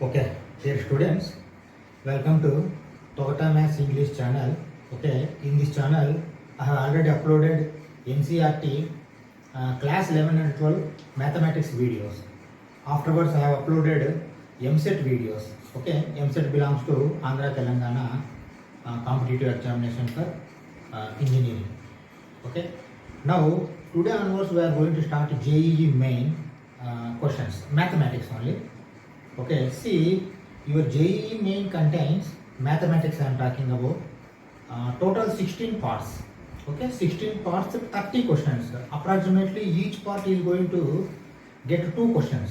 Okay, dear students, welcome to Toyota Maths English channel. Okay, in this channel, I have already uploaded NCERT class 11 and 12 mathematics videos. Afterwards, I have uploaded MSET videos. Okay, MSET belongs to Andhra Telangana competitive examination for engineering. Okay, now today onwards we are going to start JEE main questions, mathematics only. Okay, see, your JEE main contains mathematics I am talking about. Total 16 parts. Okay, 16 parts, 30 questions. Approximately each part is going to get 2 questions.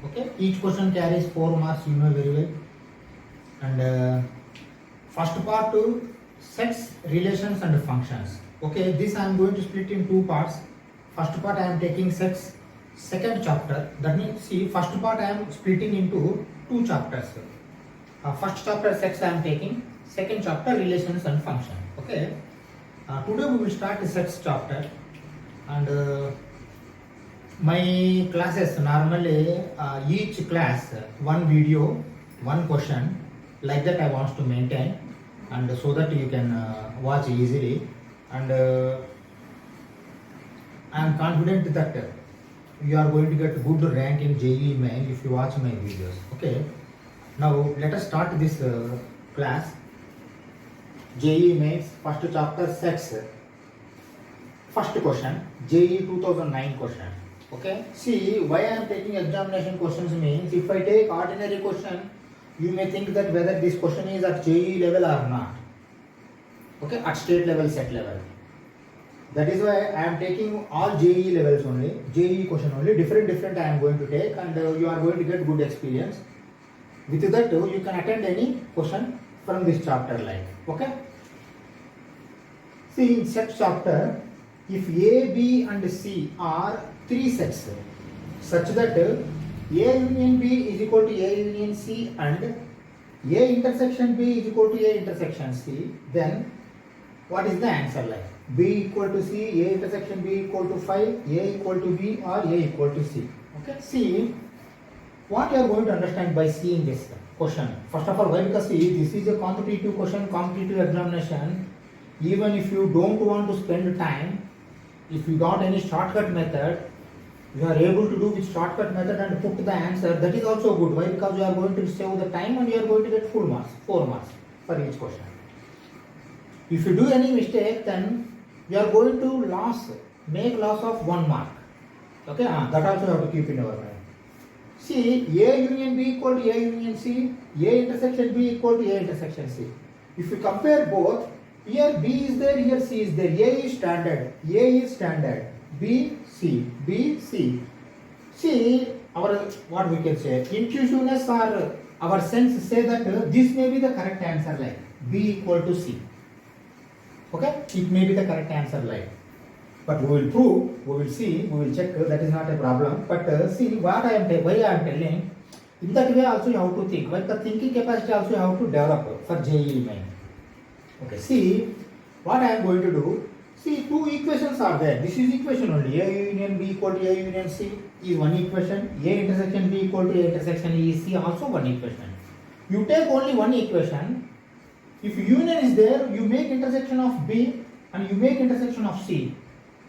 Okay, each question carries 4 marks, you know very well. And first part to sets, relations and functions. Okay, this I am going to split in 2 parts. First part I am taking sets. Second chapter, that means see, first part I am splitting into 2 chapters. First chapter sets I am taking, second chapter relations and function. Okay, today we will start the sets chapter. And my classes normally each class one video, one question, like that I want to maintain, and so that you can watch easily. And I am confident that you are going to get good rank in JEE main if you watch my videos. Okay, now let us start this class. JEE mains first chapter sets. First question, JEE 2009 question. Okay, see why I am taking examination questions means if I take ordinary question, you may think that whether this question is at JEE level or not. Okay, at state level, set level. That is why I am taking all JEE levels only, JEE question only, different I am going to take, and you are going to get good experience. With that you can attend any question from this chapter like. Okay. See in set chapter, if A, B and C are 3 sets such that A union B is equal to A union C and A intersection B is equal to A intersection C, then what is the answer like? B equal to C, A intersection B equal to 5, A equal to B or A equal to C. Okay, see what you are going to understand by seeing this question. First of all, why? Because see, this is a competitive question, competitive examination. Even if you don't want to spend time, if you got any shortcut method, you are able to do with shortcut method and put the answer, that is also good. Why? Because you are going to save the time and you are going to get full marks, 4 marks for each question. If you do any mistake, then you are going to make loss of 1 mark. Okay, that also you have to keep in our mind. See, A union B equal to A union C, A intersection B equal to A intersection C. If you compare both, here B is there, here C is there. A is standard, B, C, B, C. See, our, what we can say, intuitiveness or our sense say that this may be the correct answer like B equal to C. Okay, it may be the correct answer like, but we will prove, we will see, we will check, that is not a problem. But see what I am why I am telling, in that way also you have to think, but the thinking capacity also you have to develop for JEE main. Okay, see what I am going to do. See, 2 equations are there. This is equation only. A union B equal to A union C is one equation. A intersection B equal to A intersection E is C also one equation. You take only one equation. If union is there, you make intersection of B and you make intersection of C.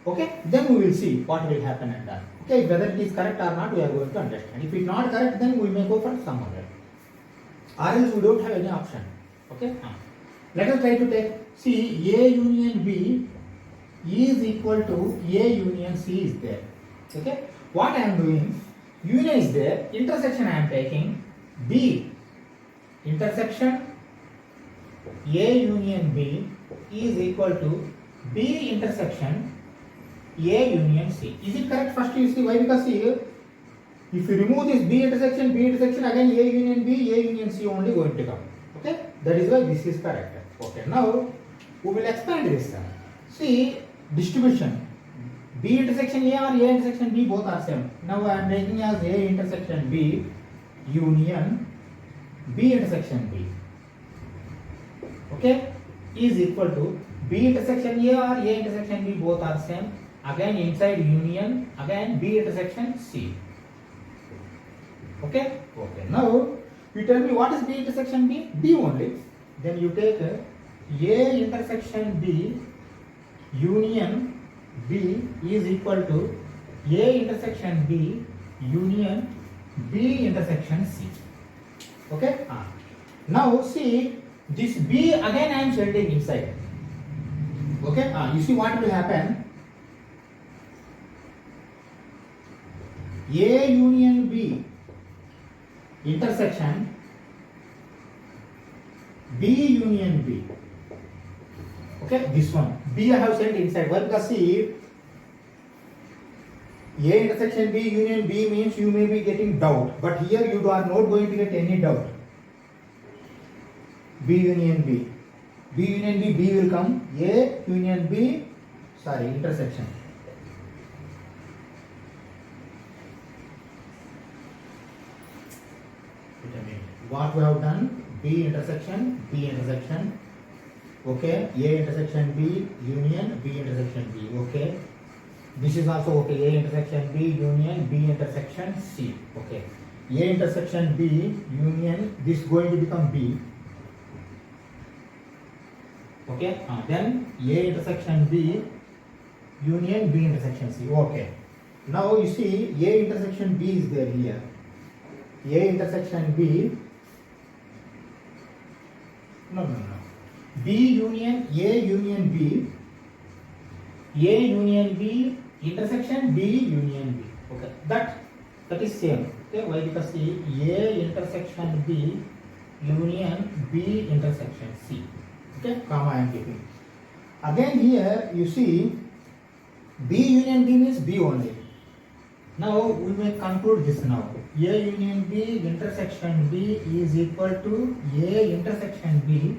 Okay, then we will see what will happen and that. Okay, whether it is correct or not, we are going to understand. If it is not correct, then we may go for some other. Or else we don't have any option. Okay, let us try to take, see, A union B is equal to A union C is there. Okay, what I am doing, union is there, intersection I am taking, B intersection A union B is equal to B intersection A union C. Is it correct? First you see, why? Because here, if you remove this B intersection, again A union B, A union C only going to come. Okay, that is why this is correct. Okay, now we will expand this. See, distribution B intersection A or A intersection B both are same. Now I am making as A intersection B union B intersection B. Okay, is equal to B intersection A or A intersection B both are same. Again inside union, again B intersection C. Okay. Now You tell me what is B intersection B? B only. Then you take A intersection B union B is equal to A intersection B union B intersection C. Okay? Now see, this B again I am sending inside. Okay? You see what will happen? A union B intersection B union B. Okay, this one B I have sent inside. Why? Because see, A intersection B union B means you may be getting doubt, but here you are not going to get any doubt. B union B, B union B, B will come. A union B, sorry, intersection. What we have done? B intersection, B intersection. Okay, A intersection B union B intersection B. Okay, this is also okay. A intersection B union B intersection C. Okay, A intersection B union, this is going to become B. Okay, then A intersection B union B intersection C. Okay, now you see A intersection B is there here. A intersection B, no, B union A union B, A union B intersection B union B. Okay, that is same. Okay, why? Because see, A intersection B union B intersection C. Okay, comma I am keeping. Again here you see B union B means B only. Now we may conclude this now. A union B intersection B is equal to A intersection B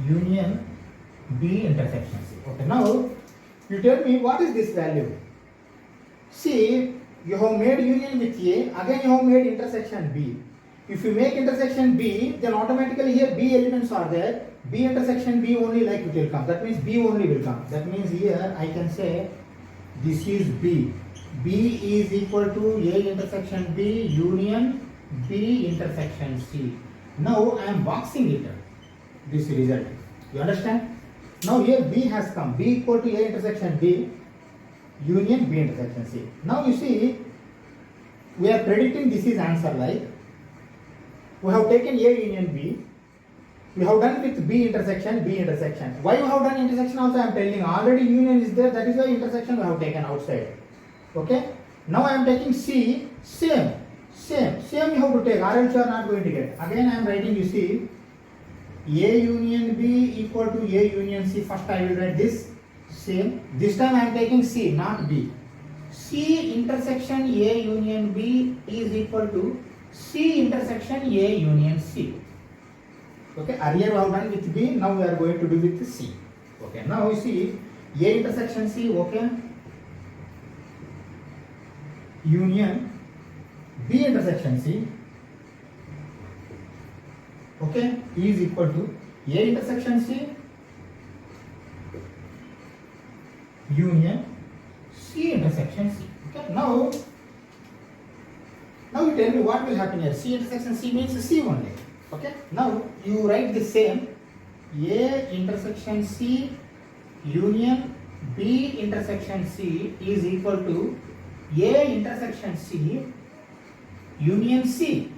union B intersection C. Okay, now you tell me what is this value? See, you have made union with A, again you have made intersection B. If you make intersection B, then automatically here B elements are there. B intersection B only like it will come. That means B only will come. That means here I can say this is B. B is equal to A intersection B union B intersection C. Now I am boxing it, this result. You understand? Now here B has come. B equal to A intersection B union B intersection C. Now you see, we are predicting this is answer like, we have taken A union B. We have done with B intersection. Why we have done intersection also I am telling. Already union is there. That is why intersection we have taken outside. Okay. Now I am taking C. Same you have to take. Or else you are not going to get. Again I am writing. You see, A union B equal to A union C. First I will write this. Same. This time I am taking C, not B. C intersection A union B is equal to C intersection A union C. Okay, earlier we have done with B, now we are going to do with C. Okay, now you see A intersection C, okay, union B intersection C, okay, is equal to A intersection C union C intersection C. Okay, now you tell me what will happen here. C intersection C means C only. Okay, now you write the same. A intersection C union B intersection C is equal to A intersection C union C.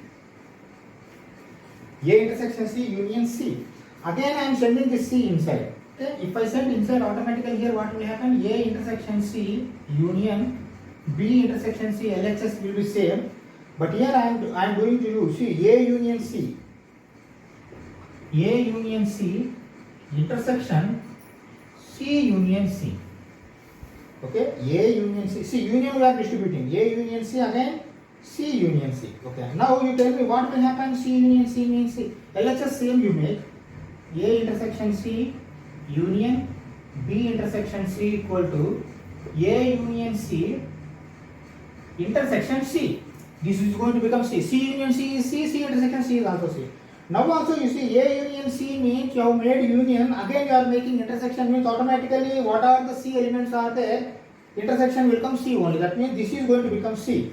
A intersection C union C. Again I am sending this C inside. Okay, if I send inside, automatically here what will happen? A intersection C union B intersection C LHS will be same. But here I am going to use, see, A union C. A union C intersection C union C. Okay, A union C. See, union we are distributing. A union C again C union C. Okay, now you tell me what will happen. C union C means C. LHS same you make. A intersection C union B intersection C equal to A union C intersection C. This is going to become C. C union C is C. C intersection C is also C. Now also you see A union C means you have made union. Again you are making intersection means automatically what are the C elements are there, intersection will come C only. That means this is going to become C.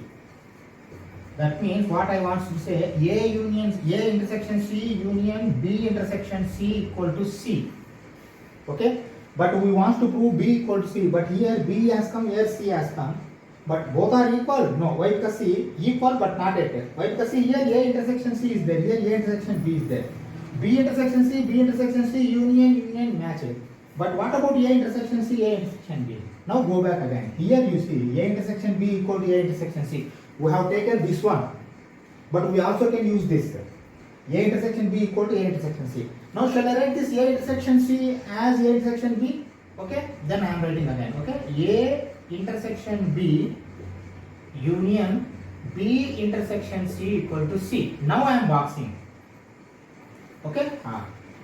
That means what I want to say, A intersection C union B intersection C equal to C. Okay, but we want to prove B equal to C, but here B has come, here C has come, but both are equal. No, why? Because C equal but not at. Why? Because see, here A intersection C is there, here A intersection B is there. B intersection C union match it. But what about A intersection C, A intersection B? Now go back again. Here you see A intersection B equal to A intersection C. We have taken this one, but we also can use this. A intersection B equal to A intersection C. Now shall I write this A intersection C as A intersection B? Okay, then I am writing again. Okay, A intersection B union B intersection C equal to C. Now I am boxing. Okay,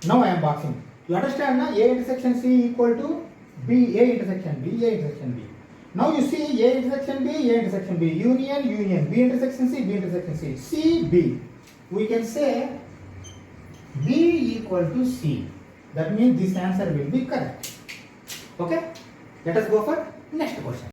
now I am boxing. You understand now? A intersection C equal to B, A intersection B, A intersection B. Now you see A intersection B, A intersection B, union, B intersection C, B intersection C, C, B. We can say B equal to C. That means this answer will be correct. Okay? Let us go for next question.